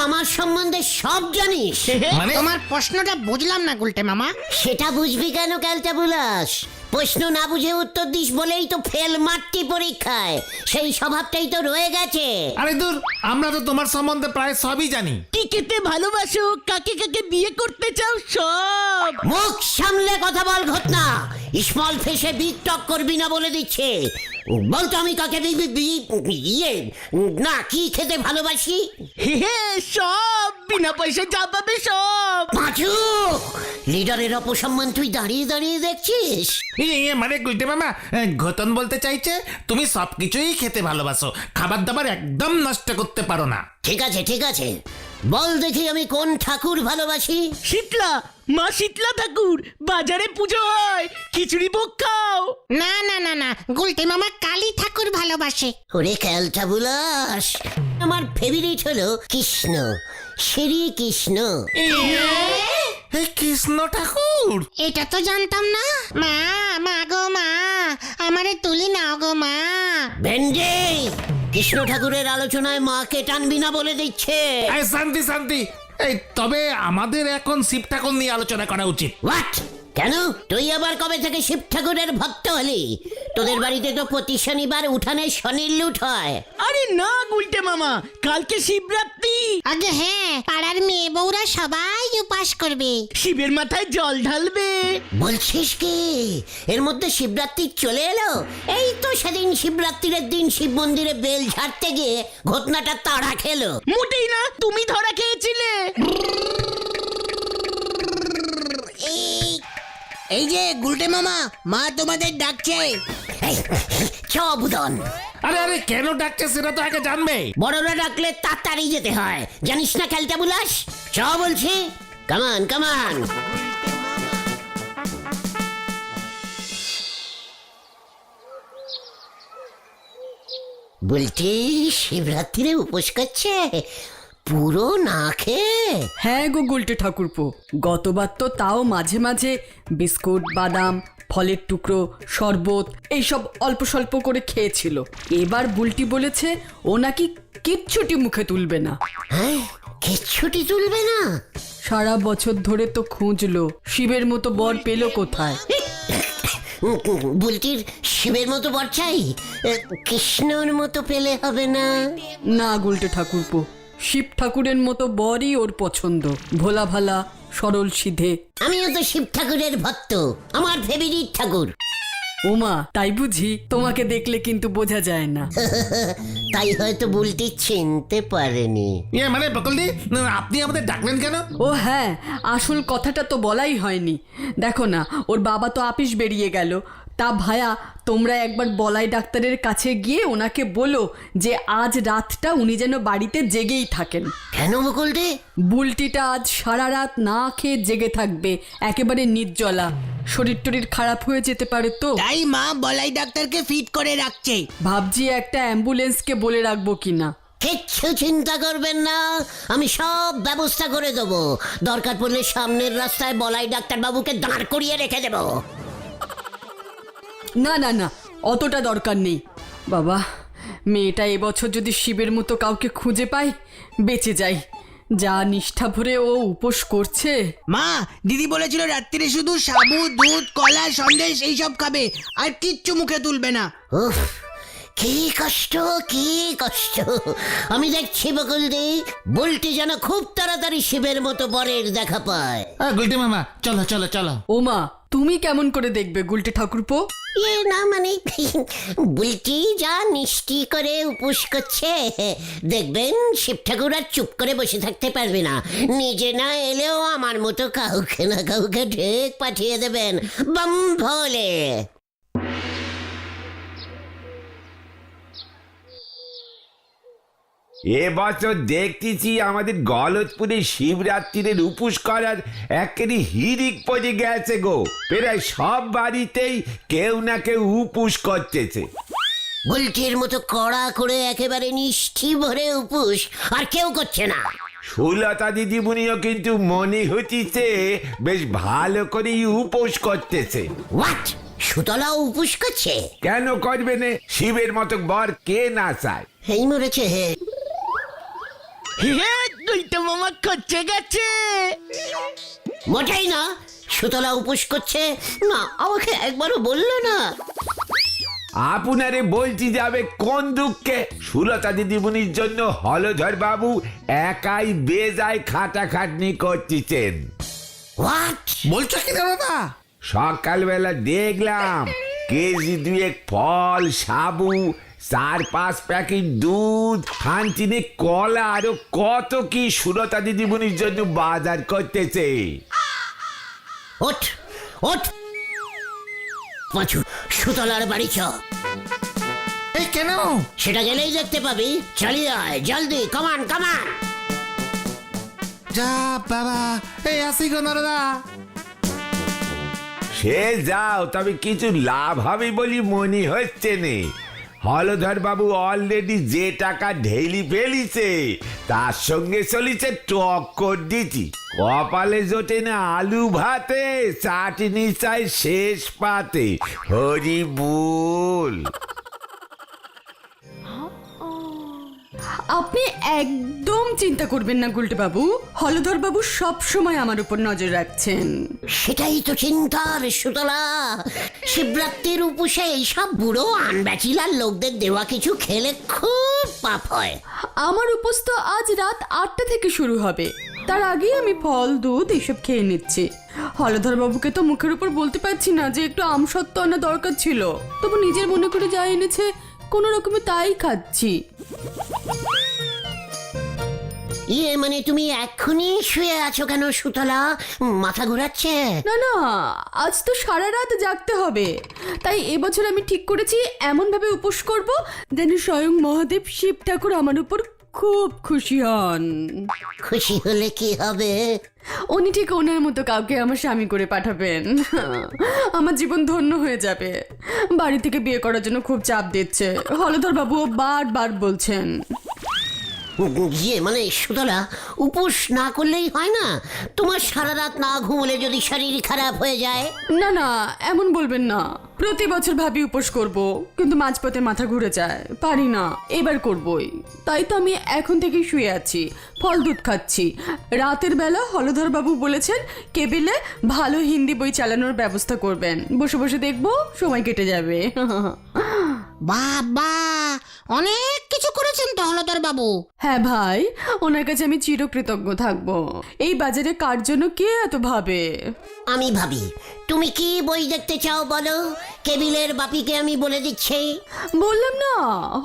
আমার সম্বন্ধে সব জানিস? মানে তোমার প্রশ্নটা বুঝলাম না গুলটে মামা। সেটা বুঝবি কেন ক্যালটা বুলাস? প্রশ্ন না বুঝে উত্তর দিস বলেই তো ফেল মারতি পরীক্ষায়। সেই স্বভাবটাই তো রয়ে গেছে। আরে দূর, আমরা তো তোমার সম্বন্ধে প্রায় সবই জানি। কি খেতে ভালোবাসো, কাকে কাকে বিয়ে করতে চাও, সব। মুখ সামলে কথা বল ঘটনা। স্মল ফেসে বিগ টক করবি না বলে দিচ্ছে। বলতো আমি কাকে ইয়ে না কি খেতে ভালোবাসি? হে সব বিনা পয়সা যা পাবে সব। পাঁচু, লিডারের অপসম্মান তুই দাঁড়িয়ে দাঁড়িয়ে দেখছিস? মানে গুলটে মামা, ঘটন বলতে চাইছে তুমি সবকিছুই খেতে ভালোবাসো, খাবার দাবার একদম নষ্ট করতে পারো না। ঠিক আছে ঠিক আছে, বল দেখি আমি কোন ঠাকুর ভালোবাসি? শীতলা, মা শীতলা ঠাকুর। বাজারে পুজো হয়, খিচুড়ি ভোগ খাও। না না না না, গুলটে মামা কালী ঠাকুর ভালোবাসে। ওরে ক্যালটা বুলাস, আমার ফেভারিট হলো কৃষ্ণ, শ্রী কৃষ্ণ। এই কৃষ্ণ ঠাকুর? এটা তো জানতাম না। মা, মা গো মা, আমারে তুলি নাও গো মা। ভেন্ডে, কৃষ্ণ ঠাকুরের আলোচনায় মাকে টানবি না বলে দিচ্ছে। এই শান্তি শান্তি। এই তবে আমাদের এখন শিব ঠাকুর নিয়ে আলোচনা করা উচিত। হোয়াট? কেন? তুই আবার কবে থেকে শিব ঠাকুরের ভক্ত হলি? তোদের বাড়িতে তো প্রতি শনিবার উঠানে শনির লুট হয়। আরে না গুলটে মামা, কালকে শিবরাত্রি। আগে হ্যাঁ, পাড়ার মেয়ে বউরা সবাই উপাস করবে। শিবের মাথায় জল ঢালবে। বলছিস কি? এর মধ্যে শিবরাত্রি চলে এলো? এই তো সেদিন শিবরাত্রির দিন শিব মন্দিরে বেল ঝাড়তে গিয়ে ঘটনাটা তাড়া খেলো। মোটেই না, তুমি ধরা খেয়েছিলে। এই যে গুলটে মামা, মা তোমাদের ডাকছে। এই, চ বুদন। আরে আরে, কেন ডাকছে সেটা তো আগে জানবে। বড়রা ডাকলে তাড়াতাড়ি যেতে হয়, জানিস না ক্যালটা বুলাস? চ বলছি, কামান কামান। বলছি শিবরাত্রিরে উপোস করছে পুরো না খেয়ে? হ্যাঁ গো গুলটে ঠাকুরপো, গতবার তো তাও মাঝে মাঝে বিস্কুট, বাদাম, ফলের টুকরো, শরবত এইসব অল্প স্বল্প করে খেয়েছিল। এবার বুলটি বলেছে ও নাকি কিচ্ছুটি মুখে তুলবে না। হ্যাঁ, কিচ্ছুটি তুলবে না? সারা বছর ধরে তো খুঁজলো, শিবের মতো বর পেল কোথায়। বুলটির শিবের মতো বর চাই, কৃষ্ণর মতো পেলে হবে না? না গুলটে ঠাকুরপো, শিব ঠাকুরের মতো বরই ওর পছন্দ, ভোলা ভালা, সরল সিধে। আমিও তো শিব ঠাকুরের ভক্ত, আমার ফেভারিট ঠাকুর। ওমা, তাই বুঝি? তোমাকে দেখলে কিন্তু বোঝা যায় না। তাই হয়তো বুলটি চিনতে পারেনি। মানে বকলদি, আপনি আমাদের ডাকলেন কেন? ও হ্যাঁ, আসল কথাটা তো বলাই হয়নি। দেখো না, ওর বাবা তো আপিস বেরিয়ে গেল। তা ভায়া, তোমরা একবার বলাই ডাক্তারের কাছে গিয়ে ওনাকে বলো যে আজ রাতটা উনি যেন বাড়িতে জেগেই থাকেন। কেন বকুলদি? বুলটিটা আজ সারা রাত না খেয়ে জেগে থাকবে, একেবারে নির্জলা। শরীর টরীর খারাপ হয়ে যেতে পারে তো। তাই মা বলাই ডাক্তারকে ফিট করে রাখছে। ভাবছি একটা অ্যাম্বুলেন্সকে বলে রাখবো কিনা। কিচ্ছু চিন্তা করবেন না, আমি সব ব্যবস্থা করে দেবো। দরকার পড়লে সামনের রাস্তায় বলাই ডাক্তার বাবুকে দাঁড় করিয়ে রেখে দেবো। না না না, অতটা দরকার নেই। বাবা, মেয়েটা এবছর যদি শিবের মতো কাউকে খুঁজে পায়, বেঁচে যাই। যা নিষ্ঠা ভরে ও উপোস করছে। মা, দিদি বলেছিল রাত্রিরে শুধু সাবু, দুধ, কলা, সন্দেশ এইসব খাবে, আর কিচ্ছু মুখে তুলবে না। উফ, কি কষ্ট, কি কষ্ট। আমি দেখছি বকুলদি, বুলটি যেন খুব তাড়াতাড়ি শিবের মতো বরের দেখা পায়। গুলটে মামা, চলো চলো চলো। ওমা, তুমি কেমন করে দেখবে গুলটে ঠাকুরপো? না মানে বুলটি যা মিষ্টি করে উপোস করছে, দেখবেন শিব ঠাকুর আর চুপ করে বসে থাকতে পারবে না। নিজে না এলেও আমার মতো কাউকে না কাউকে ঢেক পাঠিয়ে দেবেন বাম ভোলে। এবছর দেখতেছি আমাদের গলতপুরে শিবরাত্রির উপোস করার একেবারে হিড়িক পড়ে গেছে গো। প্রায় সব বাড়িতেই কেউ না কেউ উপোস করতেছে। বুলটির মতো কড়া করে একেবারে নিষ্ঠি ভরে উপোস আর কেউ করছে না। সুলতা দিদিমণিও কিন্তু মনে হচ্ছে বেশ ভালো করেই উপোস করতেছে। হোয়াট? সুতলাও উপোস করছে? কেন করবে না? শিবের মতো বর কে না চায়? এই মরেছে। হে গুলটে মামা খরচে গেছে। মোটেই না, সুতলা উপোস করছে না, আমাকে একবারও বললো না। আপনারে বলছি যাবে কোন দুঃখে? সুলতা দিদিমণির জন্য হলধর বাবু একাই বেজায় খাটাখাটনি করতেছেন। হোয়াট? বলছো কি রে বাবা? সকালবেলা দেখলাম কেজি 2 ফল, সাবু, 4-5 প্যাকেট দুধ, খানচিনে কলা, আরো কত কি সুলতা দিদিমণির জন্য বাজার করতেছে। ওঠ ওঠ পাঁচু, সুতলার বাড়ি চ। এই কেন? সেটা গেলেই দেখতে পাবি। চালিয়ে আয় জলদি, কামান কামান। যা বাবা, এই আসি গো নরদা। সে যাও, তবে কিছু লাভ হবে বলি মনে হচ্ছে নে। হলধর বাবু অলরেডি যে টাকা ঢেলি ফেলিছে তার সঙ্গে চলিছে টক্কর দিতি। কপালে জোটে না আলু ভাতে, চাটনি চাই শেষ পাতে। হরি বল। আপনি একদম চিন্তা করবেন না গুলটে বাবু, হলধর বাবু সব সময় আমার উপর নজর রাখছেন। সেটাই তো চিন্তার সুতলা। শিবরাত্রির উপসে এইসব বুড়ো আনব্যাচিলার লোকদের দেওয়া কিছু খেলে খুব পাপ হয়। আমার উপোস তো আজ রাত 8টা থেকে শুরু হবে, তার আগেই আমি ফল দুধ এসব খেয়ে নিচ্ছি। হলধর বাবুকে তো মুখের উপর বলতে পারছি না যে একটু আমসত্ত্ব আনা দরকার ছিল, তবু নিজের মনে করে যা এনেছে কোনো রকমে তাই খাচ্ছি। ইয়ে মানে তুমি এক্ষুনি শুয়ে আছো কেন সুতলা? মাথা ঘোরাচ্ছে? না না, আজ তো সারা রাত জাগতে হবে, তাই এবছর আমি ঠিক করেছি এমন ভাবে উপোস করব যেন স্বয়ং মহাদেব শিব ঠাকুর আমার উপর খুব খুশি হন। খুশি হলে কি হবে? উনি ঠিক ওনার মতো কাউকে আমার স্বামী করে পাঠাবেন, আমার জীবন ধন্য হয়ে যাবে। বাড়ি থেকে বিয়ে করার জন্য খুব চাপ দিচ্ছে, হলধর বাবুও বারবার বলছেন। ইয়ে মানে সুতলা, উপোস না করলেই হয় না? তোমার সারা রাত না ঘুমলে যদি শরীর খারাপ হয়ে যায়? না না, এমন বলবেন না। প্রতি বছর ভাবি উপোস করব, কিন্তু মাঝপথে মাথা ঘুরে যায়, পারি না। এবার করবই, তাই তো আমি এখন থেকেই শুয়ে আছি, ফল দুধ খাচ্ছি। রাতের বেলা হলধর বাবু বলেছেন কেবিলে ভালো হিন্দি বই চালানোর ব্যবস্থা করবেন, বসে বসে দেখবো, সময় কেটে যাবে। বাবা, অনেক কিছু করেছেন তো হলধর বাবু। হ্যাঁ ভাই, ওনার কাছে আমি চিরকৃতজ্ঞ থাকবো। এই বাজারে কার জন্য কে এত ভাবে? আমি ভাবি। তুমি কি বই দেখতে চাও বলো? কেবিলের বাপিকে আমি বলে দিচ্ছি। বললাম না,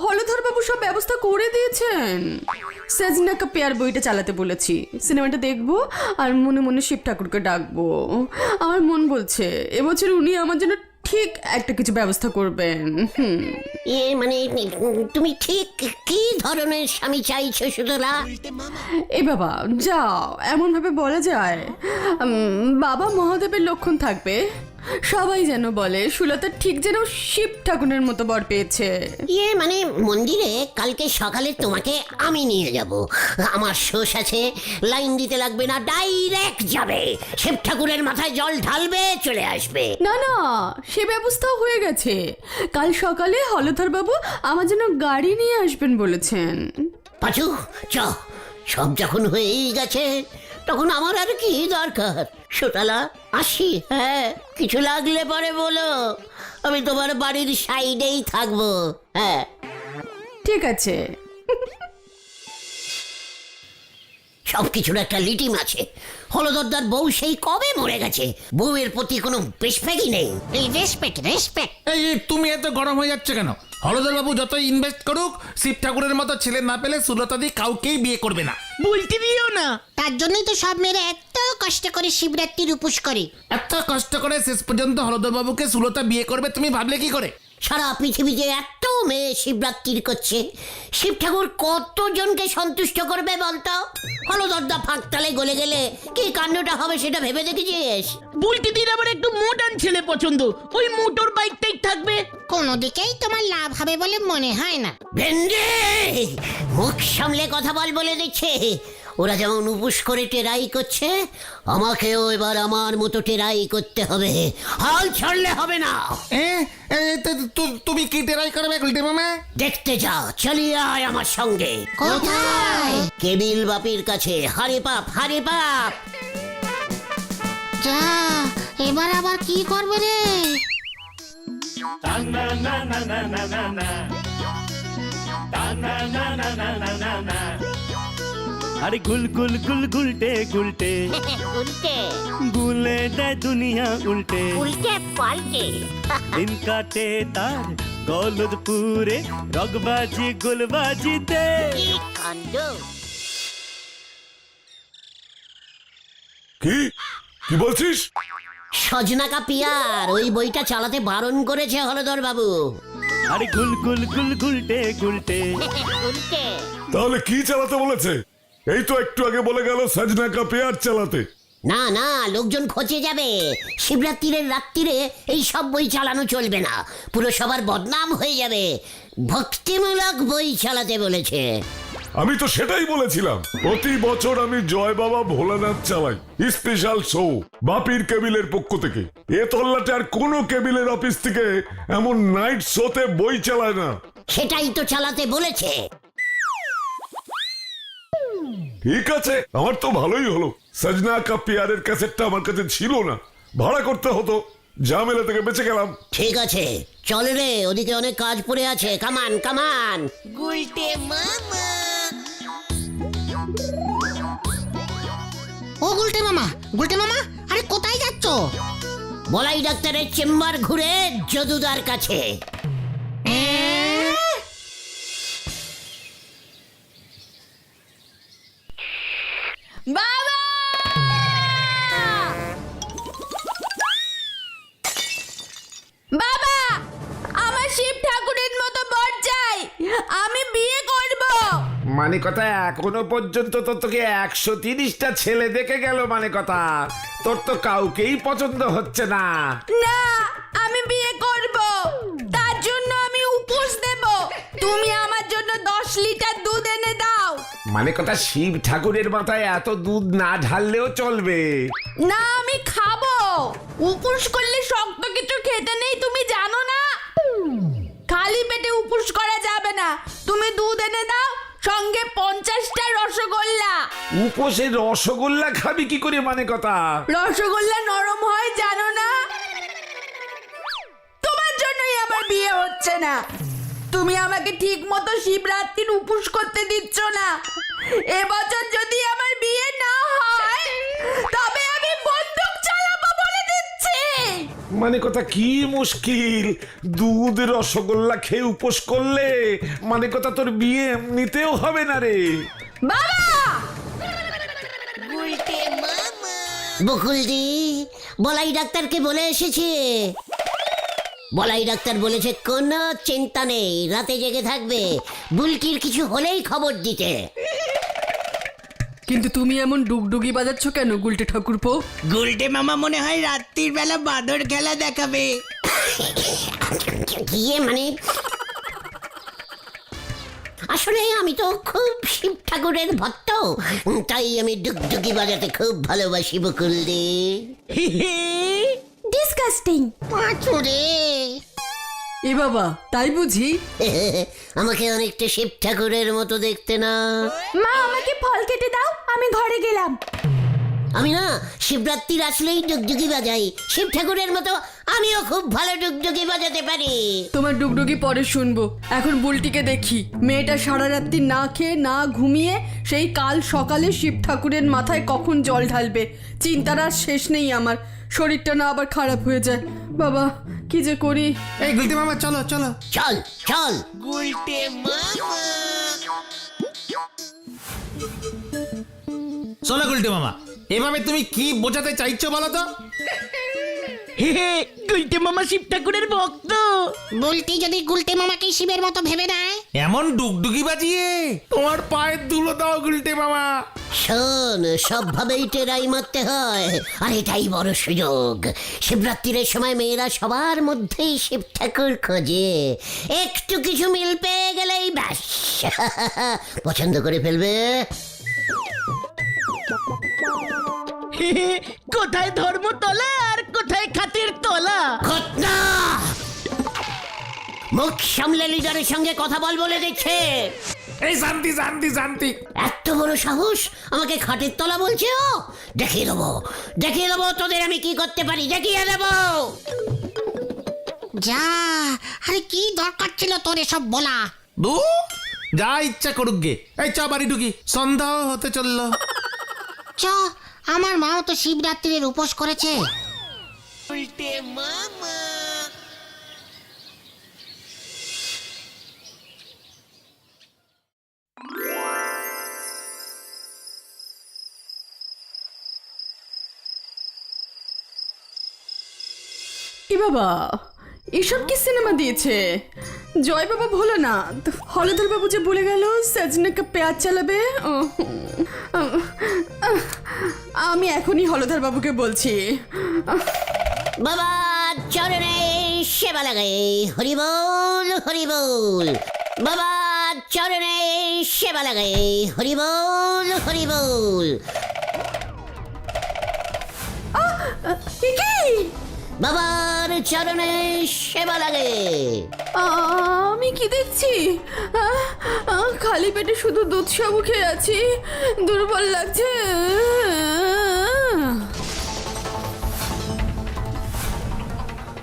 হলধর বাবু সব ব্যবস্থা করে দিয়েছেন। সেজনা কা পেয়ার বইটা চালাতে বলেছি, সিনেমাটা দেখবো আর মনে মনে শিব ঠাকুরকে ডাকবো। আমার মন বলছে এবছর উনি আমার জন্য ঠিক একটা কিছু ব্যবস্থা করবেন। ইয়ে মানে তুমি ঠিক কি ধরনের স্বামী চাইছো সুতলা? এ বাবা যাও, এমন ভাবে বলা যায়? বাবা মহাদেবের লক্ষণ থাকবে, সবাই যেন বলে সুলতা ঠিক যেন শিব ঠাকুরের মতো বর পেয়েছে। ইয়ে মানে মন্দিরে কালকে সকালে তোমাকে আমি নিয়ে যাব। আমার শোষ আছে, লাইন দিতে লাগবে না, ডাইরেক্ট যাবে, শিব ঠাকুরের মাথায় জল ঢালবে, চলে আসবে। না না, সে ব্যবস্থাও হয়ে গেছে। কাল সকালে হলধর বাবু আমার জন্য গাড়ি নিয়ে আসবেন বলেছেন। পাচু চ, সব যখন হয়েই গেছে তখন আমার আর কি দরকার? সুতলা আসি। হ্যাঁ, কিছু লাগলে পরে বলো, আমি তোমার বাড়ির সাইডেই থাকবো। হ্যাঁ ঠিক আছে। সবকিছুর একটা লিটিম আছে। হলদরদার বউ সেই কবে মরে গেছে, বউয়ের প্রতি কোনো রেসপেক্টই নেই। এই রেসপেক্ট রেসপেক্ট। এই তুমি এত গরম হয়ে যাচ্ছে কেন? হলধর বাবু যতই ইনভেস্ট করুক, শিব ঠাকুরের মতো ছেলে না পেলে সুলতা দি কাউকেই বিয়ে করবে না। বলতে দিও না। তার জন্যই তো সব মেয়েরা এত কষ্ট করে শিবরাত্রির উপোস করে। এত কষ্ট করে শেষ পর্যন্ত হলধর বাবুকে সুলতা বিয়ে করবে তুমি ভাবলে কি করে? সারা পৃথিবীতে এত মেয়ে শিবরাত্রির করছে, শিব ঠাকুর কতজনকে সন্তুষ্ট করবে বলতো? হলদরদা ফাঁকতালে গলে গেলে কি কাণ্ডটা হবে সেটা ভেবে দেখেছিস? বলতে দিন আবার একটু মডার্ন ছেলে পছন্দ, ওই মোটর বাইকটাই থাকবে। কোনো দিকেই তোমার লাভ হবে বলে মনে হয় না। ভেন্ডে, মুখ সামলে কথা বল বলে দিচ্ছে। ওরা যেমন উপোস করে টেরাই করছে, আমাকেও এবার আমার মতো টেরাই করতে হবে। হাল ছাড়লে হবে না। এ, এ, তুমি কি টেরাই করবে গুলটে মামা? দেখতে যা, চালিয়ে আয় আমার সঙ্গে। কোথায়? কেবিল বাপির কাছে। হারে পাপ, হারে পাপ। যা, এবার আবার কি করবে রে? আরে গুল গুল গুল গুলটে গুলটে উল্টে গুলে দেয় দুনিয়া উল্টে উল্টে পাল্টে। দিন কাটে তার গলদপুরে রগবাজি গুলবাজিতে। কি কাণ্ড! কি কি বলছিস? সজনাকা পিয়ার ওই বইটা চালাতে বারণ করেছে হলদর বাবু। আরে গুল গুল গুল গুলটে গুলটে উল্টে তাহলে কি চালাতে বলেছে? এই তো একটু আগে বলে গেল সজনা কা পেয়ার চালাতে। না না, লোকজন খচে যাবে। শিবরাত্রির রাত্রিরে এই সব বই চালানো চলবে না, পুরো সবার বদনাম হয়ে যাবে। ভক্তিমূলক বই চালাতে বলেছে। আমি তো সেটাই বলেছিলাম, প্রতি বছর আমি জয় বাবা ভোলানাথ চালাই স্পেশাল শো বাপির কেবিলের পক্ষ থেকে। এ তল্লাটে আর কোনো কেবিলের অফিস থেকে এমন নাইট শোতে বই চালায় না। সেটাই তো চালাতে বলেছে। ঠিক আছে, আমার তো ভালোই হলো। সজনা কা পেয়ারের ক্যাসেটটা আমার কাছে ছিল না, ভাড়া করতে হতো। ঝামেলা থেকে বেঁচে গেলাম। ঠিক আছে, চল রে, ওদিকে অনেক কাজ পড়ে আছে। কামান কামান। ও গুলটে মামা, গুলটে মামা, আরে কোথায় যাচ্ছ? বলাই ডাক্তারের চেম্বার ঘুরে যদুদার কাছে। বাবা! বাবা, আমার শিব ঠাকুরের মতো বর চাই, আমি বিয়ে করব। মানে কথা এখনো পর্যন্ত তো তোকে 130টা ছেলে দেখে গেল, মানে কথা তোর তো কাউকেই পছন্দ হচ্ছে না। না, আমি বিয়ে করব, তার জন্য আমি উপোস দেব। তুমি আমার জন্য 10 লিটার দুধ এনে দাও। মানে কথা শিব ঠাকুরের মাথায় এত দুধ না ঢাললেও চলবে। না, আমি খাবো। উপোস করলে শক্ত কিছু খেতে নেই, তুমি জানো না? খালি পেটে উপোস করা যাবে না। তুমি দুধ এনে দাও, সঙ্গে 50টা রসগোল্লা। উপোসে রসগোল্লা খাবি কি করে, মানে কথা? রসগোল্লা নরম হয়, জানো না? তোমার জন্যই আমার বিয়ে হচ্ছে না। তুমি আমাকে ঠিক মতো শিবরাত্রির উপোস করতে দিচ্ছ না। এবছর যদি আমার বিয়ে না হয়, তবে আমি বন্দুক চালাবো বলে দিচ্ছি। মানে কথা কি মুশকিল, দুধ রসগোল্লা খেয়ে উপোস করলে মানে কথা তোর বিয়ে নিতেও হবে না রে। বাবা! বকুলদি, বলাই ডাক্তারকে বলে এসেছে। বলাই ডাক্তার বলেছে কোনো চিন্তা নেই, রাতে জেগে থাকবে, বুলকির কিছু হলেই খবর দিতে। কিন্তু তুমি এমন ডুগডুগি বাজাচ্ছ কেন গুলটে ঠাকুরপো? গুলটে মামা মনে হয় রাত্রির বেলা বাঁদর খেলা দেখাবে। গিয়ে মানে আসলে আমি তো খুব শিব ঠাকুরের ভক্ত, তাই আমি ডুগডুগি বাজাতে খুব ভালোবাসি বকুলদি। ডিসকাস্টিং। পাঁচুরে এ বাবা, তাই বুঝি? আমাকে অনেকটা শিব ঠাকুরের মতো দেখতে না? মা, আমাকে ফল কেটে দাও, আমি ঘরে গেলাম। আমি না শিবরাত্রির আসলেই ডুগডুগি বাজাই শিব ঠাকুরের মতো। আমিও খুব ভালো ডুগডুগি বাজাতে পারি। তোমার ডুগডুগি পরে শুনবো, এখন বুলটিকে দেখি। মেয়েটা সারা রাত্রি না খেয়ে না ঘুমিয়ে সেই কাল সকালে শিব ঠাকুরের মাথায় কখন জল ঢালবে, চিন্তার আর শেষ নেই আমার। শরীরটা না আবার খারাপ হয়ে যায়। বাবা, কি যে করি। এই গুলটে মামা, চলো চলো। চল চল। চলো গুলটে মামা, এভাবে তুমি কি বোঝাতে চাইছো বলো তো? গুলটে মামা শিব ঠাকুরের ভক্ত। বলতি যদি গুলটে মামাকে শিবের মতো ভেবে নেয়। এমন ডুগডুগি বাজিয়ে তোমার পায়ের ধুলো দাও গুলটে মামা। শোন, সবভাবেই টেরাই মারতে হয়, আর এটাই বড় সুযোগ। শিবরাত্রির সময় মেয়েরা সবার মধ্যেই শিব ঠাকুর খোঁজে, একটু কিছু মিল পেয়ে গেলেই ব্যাস পছন্দ করে ফেলবে। কোথায় ধর্মতলা আর কোথায় খাতির তলা? ঘটনা মুখ সামলে লিডারের সঙ্গে কথা বল বলে দিচ্ছে। এই শান্তি শান্তি শান্তি। এত বড় সাহস আমাকে খাটের তলা বলছে ও? দেখিয়ে দেবো তোদের আমি কি করতে পারি, দেখিয়ে দেবো। যা, আরে কি দরকার ছিল তোর এসব বলা? দু যা ইচ্ছা করুক গে। এই চ বাড়ি ঢুকি, সন্ধ্যাও হতে চললো। চ, আমার মাও তো শিবরাত্রির উপোস করেছে। এ বাবা, এসব কি সিনেমা দিয়েছে? জয় বাবা ভোলানাথ, হলধর বাবু যে বলে গেল সজনে কা পেঁয়াজ চালাবে। আমি এখনই হলধর বাবুকে বলছি। বাবা চরণে সেবা লাগাই, হরি বল হরি বল। বাবা চরণে সেবা লাগাই, হরি বল হরি বল। কি? বাবার চরণে সেবা লাগে। আমি কি দেখছি? খালি পেটে শুধু দুধ সাবু খেয়ে আছি, দুর্বল লাগছে।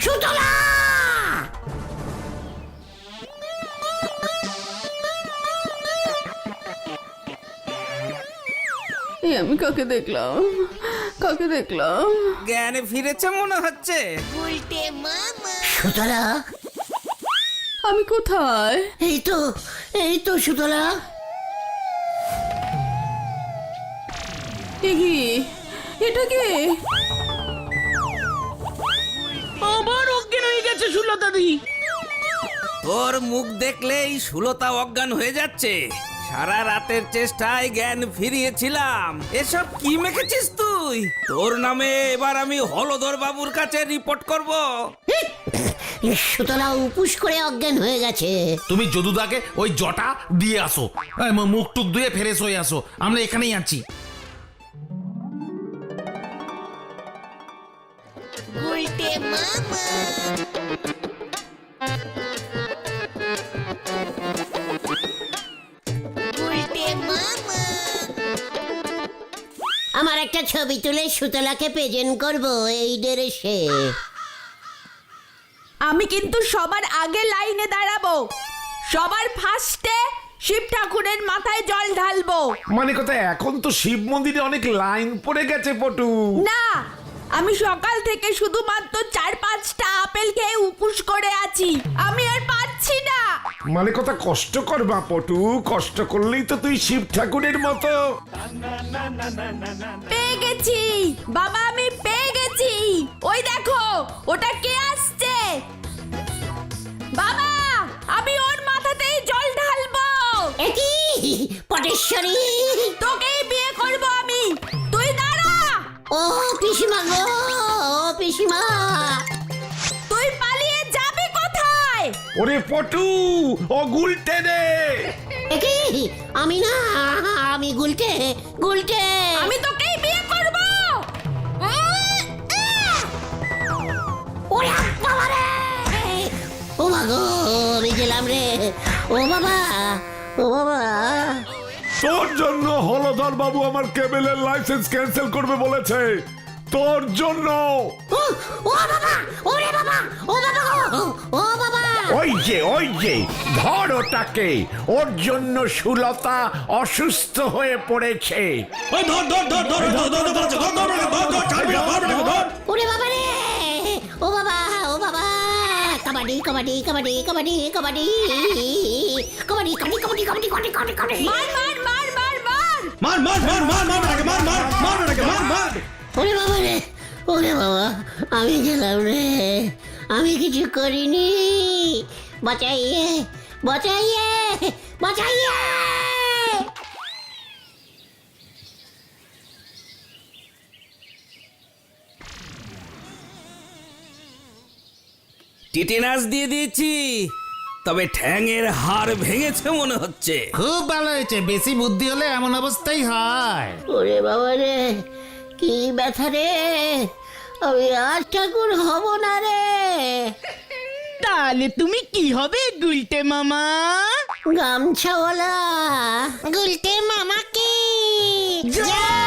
সুতলা আমি কাকে দেখলাম? জ্ঞানে ফিরেছে মনে হচ্ছে। সুতলা, আমি কোথায়? এই তো সুতলা। এটা কে? আবার অজ্ঞান হয়ে গেছে সুলতাদি। তোর মুখ দেখলেই সুলতা অজ্ঞান হয়ে যাচ্ছে। সারা রাতের চেষ্টায় জ্ঞান ফিরিয়েছিলাম। এসব কি মেখেছিস তুই? তোর নামে এবার আমি হলধর বাবুর কাছে রিপোর্ট করব। সুতলা উপুস করে অজ্ঞান হয়ে গেছে। তুমি যদুদাকে ওই জটা দিয়ে আসো, মুখ টুক ধুয়ে ফ্রেশ হয়ে আসো, আমরা এখানেই আছি। আমার একটা ছবি তুলে সুতলাকে প্রেজেন্ট করব এই ড্রেসে। আমি কিন্তু সবার আগে লাইনে দাঁড়াবো, সবার ফার্স্টে শিব ঠাকুরের মাথায় জল ঢালবো। মানে কথা, এখন তো শিব মন্দিরে অনেক লাইন পড়ে গেছে পটু। না, আমি সকাল থেকে শুধুমাত্র 4-5টা আপেল খেয়ে উপোস করে আছি, আমি আর পারছি না। মানে কথা, কষ্ট কর বা পটু, কষ্ট করলেই তো তুই শিব ঠাকুরের মতো। পেয়ে গেছি বাবা, আমি পেয়ে গেছি। ওই দেখো, ওটা কে আসছে? বাবা, আমি ওর মাথাতেই জল ঢালবো। একই পটেশ্বরী, তোকেই বিয়ে করব আমি, তুই দাঁড়া। ও পিসিমা গো, ও পিসিমা। তুই পালিয়ে যাবি কোথায়? ওরে পটু, ও গুলটে রে। একই আমি না, আমি গুলটে। আমি তোকেই বিয়ে করব। ওরে বাবা রে, ও মা গো, আমি গেলাম রে। ও বাবা, ও বাবা। তোর জন্য হলধর বাবু আমার কেবলের লাইসেন্স ক্যান্সেল করবে বলেছে। তোর জন্য। ও বাবা, ওরে বাবা, ও বাবা গো, ও বাবা। ওই যে ধর ওটাকে, ওর জন্য সুলতা অসুস্থ হয়ে পড়েছে। ওরে বাবা রে, ও বাবা, ও বাবা। কাবাডি কাবাডি কাবাডি কাবাডি কাবাডি কাবাডি কাবাডি কাবাডি কাবাডি কাবাডি কাবাডি। ওরে বাবা রে, ওরে বাবা, আমি গেলাম রে, আমি কিছু করিনি। বাঁচাইয়ে বাঁচাইয়ে বাঁচাইয়ে। টিটেনাস দিয়ে দিয়েছি, তবে ঠ্যাঙের হাড় ভেঙেছে মনে হচ্ছে। খুব ভালো হয়েছে, বেশি বুদ্ধি হলে এমন অবস্থাই হয়। ওরে বাবা রে, কি ব্যথা রে, আমি আর ঠাকুর হব না রে। তাহলে তুমি কি হবে গুলটে মামা? গামছাওয়ালা। গুলটে মামাকে জয়!